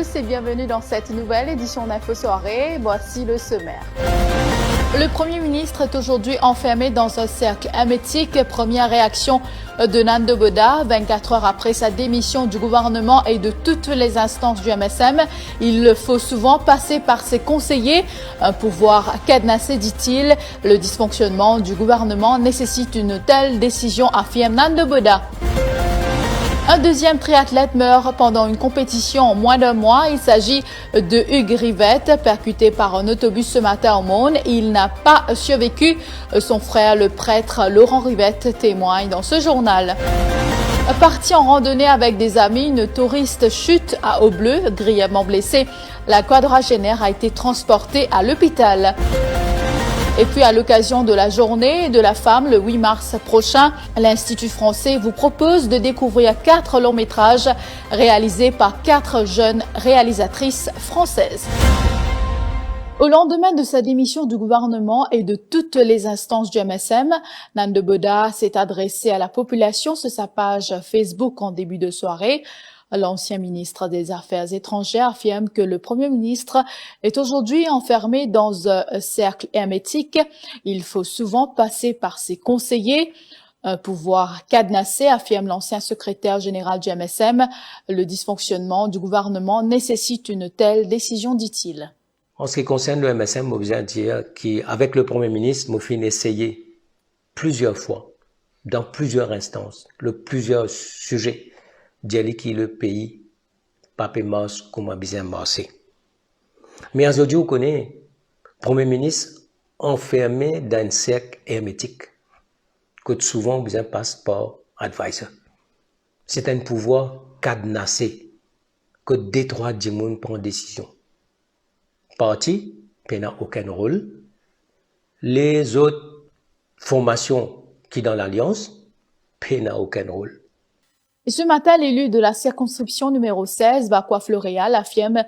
tous et bienvenue dans cette nouvelle édition d'Info Soirée. Voici le sommaire. Le Premier ministre est aujourd'hui enfermé dans un cercle hermétique. Première réaction de Nando Boda, 24 heures après sa démission du gouvernement et de toutes les instances du MSM. Il faut souvent passer par ses conseillers. Un pouvoir cadenassé, dit-il. Le dysfonctionnement du gouvernement nécessite une telle décision, affirme Nando Boda. Un deuxième triathlète meurt pendant une compétition en moins d'un mois. Il s'agit de Hugues Rivette, percuté par un autobus ce matin au Maune. Il n'a pas survécu. Son frère, le prêtre Laurent Rivette, témoigne dans ce journal. Parti en randonnée avec des amis, une touriste chute à Eau-Bleue, grièvement blessée. La quadragénaire a été transportée à l'hôpital. Et puis, à l'occasion de la journée de la femme, le 8 mars prochain, l'Institut français vous propose de découvrir 4 longs métrages réalisés par 4 jeunes réalisatrices françaises. Au lendemain de sa démission du gouvernement et de toutes les instances du MSM, Nando Boda s'est adressé à la population sur sa page Facebook en début de soirée. L'ancien ministre des Affaires étrangères affirme que le Premier ministre est aujourd'hui enfermé dans un cercle hermétique. Il faut souvent passer par ses conseillers. Un pouvoir cadenassé, affirme l'ancien secrétaire général du MSM. Le dysfonctionnement du gouvernement nécessite une telle décision, dit-il. En ce qui concerne le MSM, je veux dire qu'avec le Premier ministre, nous avons essayé plusieurs fois, dans plusieurs instances, plusieurs sujets, dire que le pays pas marche comme a besoin marcher. Mais aujourd'hui, on connaît le Premier ministre enfermé dans un cercle hermétique, que souvent besoin passe par advisor. C'est un pouvoir cadenassé, que Détroit du monde prend décision. Parti n'a aucun rôle. Les autres formations qui dans l'Alliance n'a aucun rôle. Et ce matin, l'élu de la circonscription numéro 16, Bakwa Floréal, affirme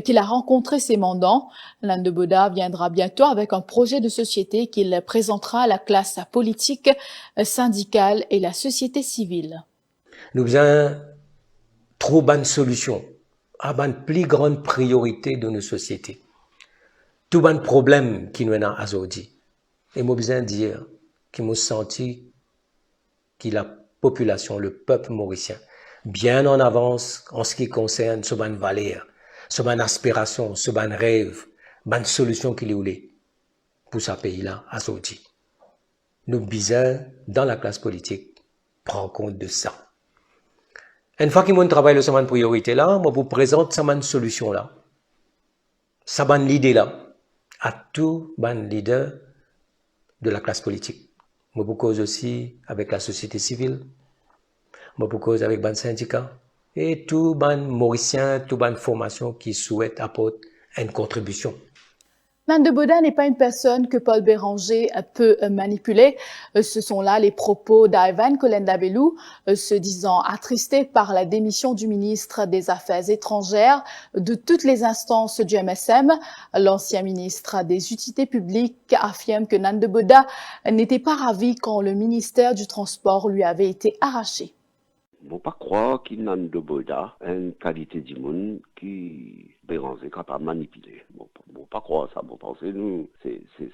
qu'il a rencontré ses mandants. Nando Boda viendra bientôt avec un projet de société qu'il présentera à la classe politique, syndicale et la société civile. Nous avons trop bonnes solutions, à une plus grande priorité de nos sociétés. Tout bon problème qui nous est aujourd'hui. Et moi, besoin dire qu'il m'a senti que la population, le peuple mauricien, bien en avance en ce qui concerne ce bonne valeur, ce bonne aspiration, ce bon rêve, bonne solution qu'il voulait pour ce pays-là aujourd'hui. Nous besoin, dans la classe politique, prendre compte de ça. Une fois qu'on travaille le semaine priorité là, moi vous présente cette bonne solution là, cette bonne idée là, à tout bon leader de la classe politique. Moi vous cause aussi avec la société civile, moi vous cause avec bon syndicat et tout bon mauricien, tout bonne formation qui souhaite apporter une contribution. Nando Boda n'est pas une personne que Paul Béranger peut manipuler. Ce sont là les propos d'Ivan Kolenda-Belou, se disant attristé par la démission du ministre des Affaires étrangères de toutes les instances du MSM. L'ancien ministre des Utilités publiques affirme que Nando Boda n'était pas ravi quand le ministère du Transport lui avait été arraché. Je ne pas croire qu'il n'a de Boda une qualité du monde qui Béranger capable de manipuler. Je ne pas croire ça. Je pense que nous,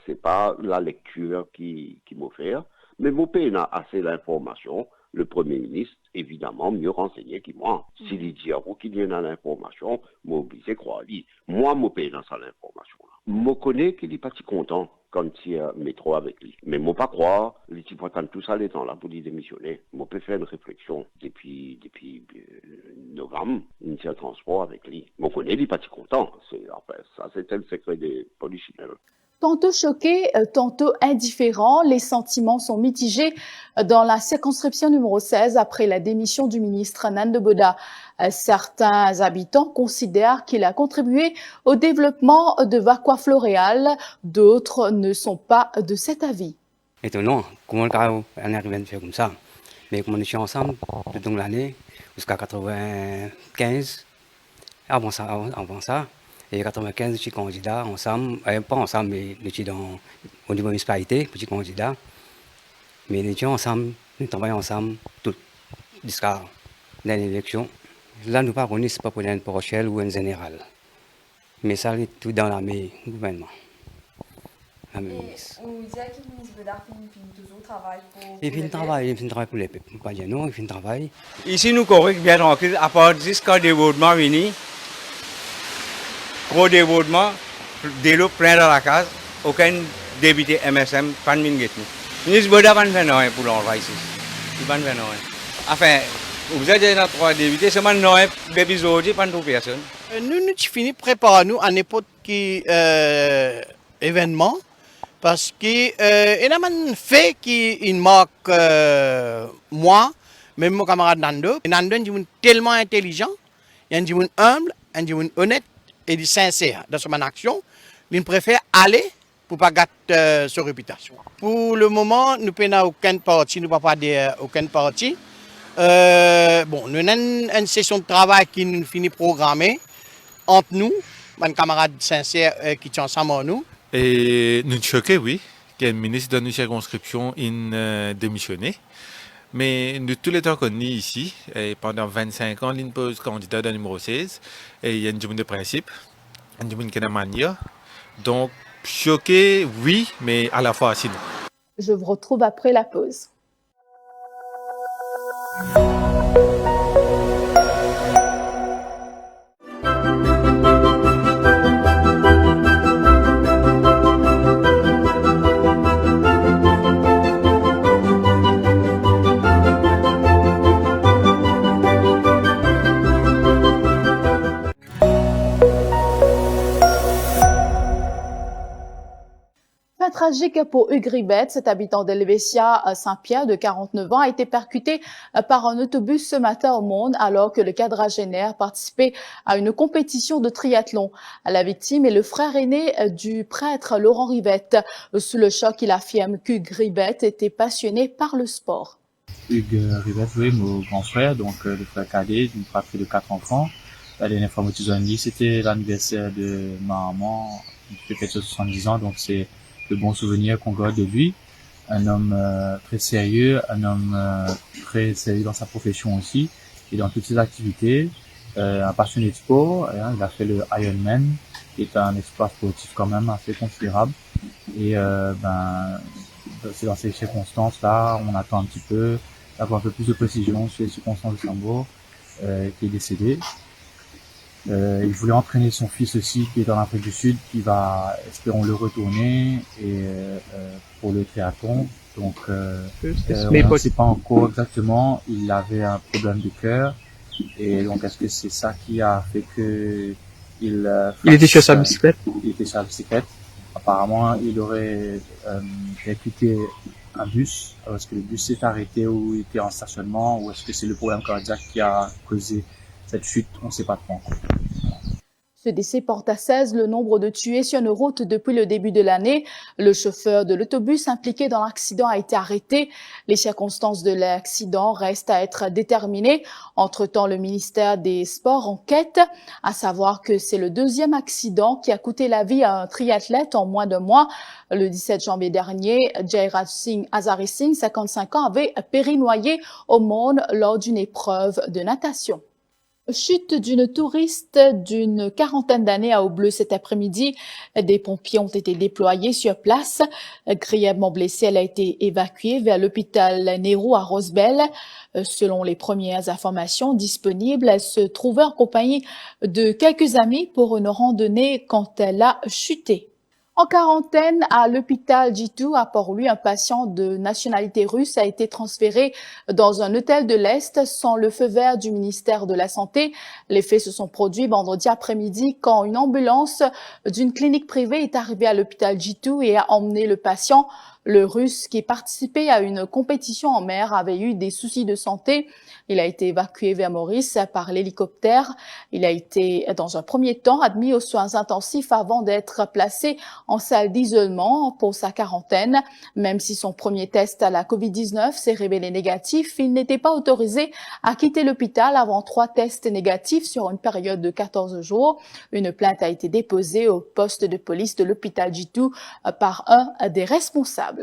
c'est pas la lecture qui m'offre. Mais mon pays a assez d'informations. Le Premier ministre, évidemment, mieux renseigné que moi. S'il dit à vous qu'il y a l'information, moi, obligé de croire lui. Moi, mon pays a ça l'information. Je connais qu'il n'est pas si content quand il y a métro avec lui. Mais moi, pas croire, les types attendent tout ça les temps là pour lui démissionner. Moi, peut faire une réflexion depuis novembre, une tient transport avec lui. Moi, connais, il n'est pas si content. Ça, c'était le secret des polichinelles. Tantôt choqué, tantôt indifférent, les sentiments sont mitigés dans la circonscription numéro 16 après la démission du ministre Nando Boda. Certains habitants considèrent qu'il a contribué au développement de Bakwa Floréal, d'autres ne sont pas de cet avis. Étonnant, comment le cas on arrive à faire comme ça. Mais comme on est ensemble toute l'année, jusqu'à 95, avant ça. Et 95, je suis candidat ensemble, pas ensemble, mais je suis au niveau de municipalité, je suis candidat. Mais nous étions ensemble, nous travaillons ensemble jusqu'à l'élection. Là, nous pas c'est pas pour un prochel ou un général. Mais ça, c'est tout dans l'armée, gouvernement. La même ministre. On dit que le ministre Bedard finit toujours travail pour. Il fait un travail pour les peuples. Pas dire non, il fait un travail. Ici, nous correct bien tranquille, à part jusqu'à dévotement venu. Gros dévotement, des lots plein dans la case, aucun député MSM, pas de minute. Le ministre Bedard va faire non pour l'envoi ici. Il va faire non. Enfin, vous êtes dans 3 députés, c'est maintenant un épisode, pas de personne. Nous finissons préparer nous à n'importe quel événement parce que il y a un fait qui marque moi, même mon camarade Nando. Nando est tellement intelligent, il est humble, il est honnête et sincère dans son action. Il préfère aller pour ne pas gâter sa réputation. Pour le moment, nous n'avons aucun parti, nous ne pouvons pas dire aucun parti. Bon, nous avons une session de travail qui nous finit programmée entre nous, mes camarades sincères qui sont ensemble avec nous. Et nous sommes choqués, oui, que le ministre de notre circonscription ait démissionné. Mais nous, tous les temps qu'on est ici, et pendant 25 ans, il pose candidat de numéro 16. Et il y a une journée de principe, une journée de manière. Donc, choqué, oui, mais à la fois, sinon. Je vous retrouve après la pause. Tragique pour Hugues Ribet, cet habitant d'Helvetia Saint-Pierre de 49 ans a été percuté par un autobus ce matin au Monde alors que le quadragénaire participait à une compétition de triathlon. La victime est le frère aîné du prêtre Laurent Ribet. Sous le choc, il affirme qu'Hugues Ribet était passionné par le sport. Hugues Ribet, oui, mon grand frère, donc le frère cadet d'une fratrie de 4 enfants. La dernière fois, c'était l'anniversaire de ma maman, qui fait 70 ans, donc c'est le bon souvenir qu'on garde de lui. Un homme très sérieux, un homme très sérieux dans sa profession aussi et dans toutes ses activités. Un passionné de sport, il a fait le Ironman, qui est un exploit sportif quand même assez considérable. Et c'est dans ces circonstances-là, on attend un petit peu d'avoir un peu plus de précision sur les circonstances de sa mort, qui est décédé. Il voulait entraîner son fils aussi, qui est en Afrique du Sud, qui va, espérons-le, retourner et pour le triathlon. Donc, on ne sait pas encore exactement. Il avait un problème de cœur et donc est-ce que c'est ça qui a fait que il était sur sa bicyclette? Il était sur la bicyclette. Apparemment, il aurait percuté un bus. Est-ce que le bus s'est arrêté ou il était en stationnement, ou est-ce que c'est le problème cardiaque qui a causé cette chute? On ne sait pas trop encore. Ce décès porte à 16 le nombre de tués sur nos routes depuis le début de l'année. Le chauffeur de l'autobus impliqué dans l'accident a été arrêté. Les circonstances de l'accident restent à être déterminées. Entre-temps, le ministère des Sports enquête, à savoir que c'est le deuxième accident qui a coûté la vie à un triathlète en moins d'un mois. Le 17 janvier dernier, Jairaj Singh Azari Singh, 55 ans, avait péri noyé au Monde lors d'une épreuve de natation. Chute d'une touriste d'une quarantaine d'années à Eau-Bleue cet après-midi. Des pompiers ont été déployés sur place. Grièvement blessée, elle a été évacuée vers l'hôpital Nehru à Rosebel. Selon les premières informations disponibles, elle se trouvait en compagnie de quelques amis pour une randonnée quand elle a chuté. En quarantaine à l'hôpital Jitu à Port-Louis, un patient de nationalité russe a été transféré dans un hôtel de l'Est sans le feu vert du ministère de la Santé. Les faits se sont produits vendredi après-midi quand une ambulance d'une clinique privée est arrivée à l'hôpital Jitu et a emmené le patient. Le Russe, qui participait à une compétition en mer, avait eu des soucis de santé. Il a été évacué vers Maurice par l'hélicoptère. Il a été, dans un premier temps, admis aux soins intensifs avant d'être placé en salle d'isolement pour sa quarantaine. Même si son premier test à la COVID-19 s'est révélé négatif, il n'était pas autorisé à quitter l'hôpital avant 3 tests négatifs sur une période de 14 jours. Une plainte a été déposée au poste de police de l'hôpital Jitu par un des responsables.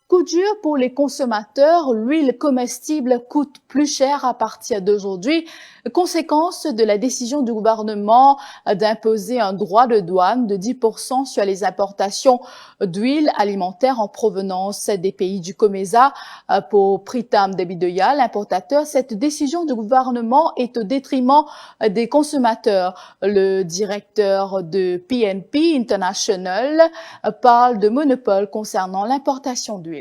Coup dur pour les consommateurs, l'huile comestible coûte plus cher à partir d'aujourd'hui, conséquence de la décision du gouvernement d'imposer un droit de douane de 10% sur les importations d'huile alimentaire en provenance des pays du COMESA. Pour Pritam Debidoya, l'importateur, cette décision du gouvernement est au détriment des consommateurs. Le directeur de PNP International parle de monopole concernant l'importation d'huile.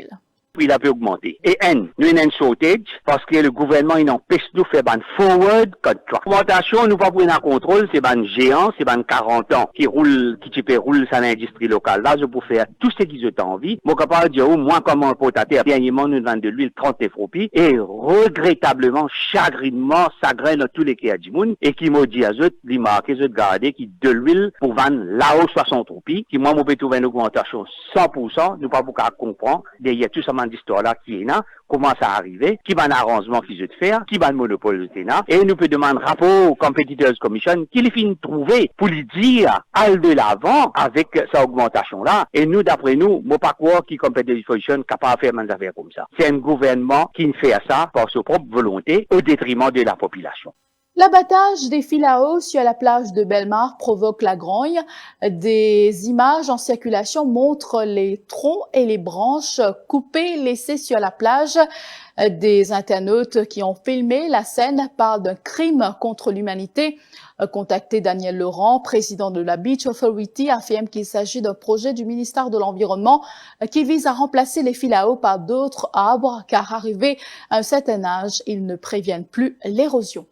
Il a pu augmenter. Et nous avons un shortage parce que le gouvernement il empêche de faire un forward contract. L'augmentation, nous pas prendre en contrôle, c'est un géant, c'est un 40 ans qui roule sur l'industrie locale. Là, je peux faire tout ce qu'ils ont envie. Moi, capable de dire, moi, comme importateur, dernièrement, nous vendons de l'huile 30 FOP et regrettablement, chagrinement, ça graine dans tous les cas du monde et qui m'a dit à eux, les marques, eux, garder qui de l'huile pour vendre là-haut 60 roupies, qui moi, peut trouver une augmentation 100%, nous pas pour comprendre, derrière tout ça, d'histoire là qui est là, comment ça arrivé, qui va un arrangement qu'ils ont faire, qui va un monopole de là, et nous peut demander rapport aux Competitors Commission, qu'il finit trouver pour lui dire, aller de l'avant avec sa augmentation là, et nous, d'après nous, moi pas quoi qui Competitors Commission capable de faire des affaires comme ça. C'est un gouvernement qui fait ça par sa propre volonté au détriment de la population. L'abattage des filaos sur la plage de Bellemare provoque la grogne. Des images en circulation montrent les troncs et les branches coupées laissées sur la plage. Des internautes qui ont filmé la scène parlent d'un crime contre l'humanité. Contacté, Daniel Laurent, président de la Beach Authority, affirme qu'il s'agit d'un projet du ministère de l'Environnement qui vise à remplacer les filaos par d'autres arbres car arrivés à un certain âge, ils ne préviennent plus l'érosion.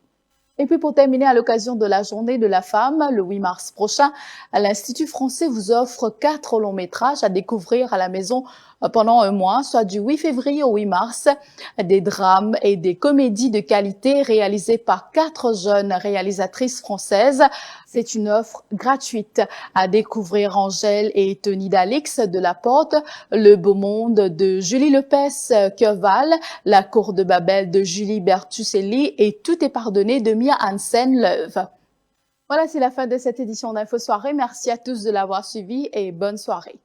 Et puis pour terminer, à l'occasion de la Journée de la femme, le 8 mars prochain, l'Institut français vous offre 4 longs métrages à découvrir à la maison pendant un mois, soit du 8 février au 8 mars, des drames et des comédies de qualité réalisées par 4 jeunes réalisatrices françaises. C'est une offre gratuite à découvrir. Angèle et Tony Dalix de La Porte, Le Beau Monde de Julie Lepès-Curval, La Cour de Babel de Julie Bertucelli et Tout est pardonné de Mia Hansen-Leuve. Voilà, c'est la fin de cette édition d'Info Soirée. Merci à tous de l'avoir suivi et bonne soirée.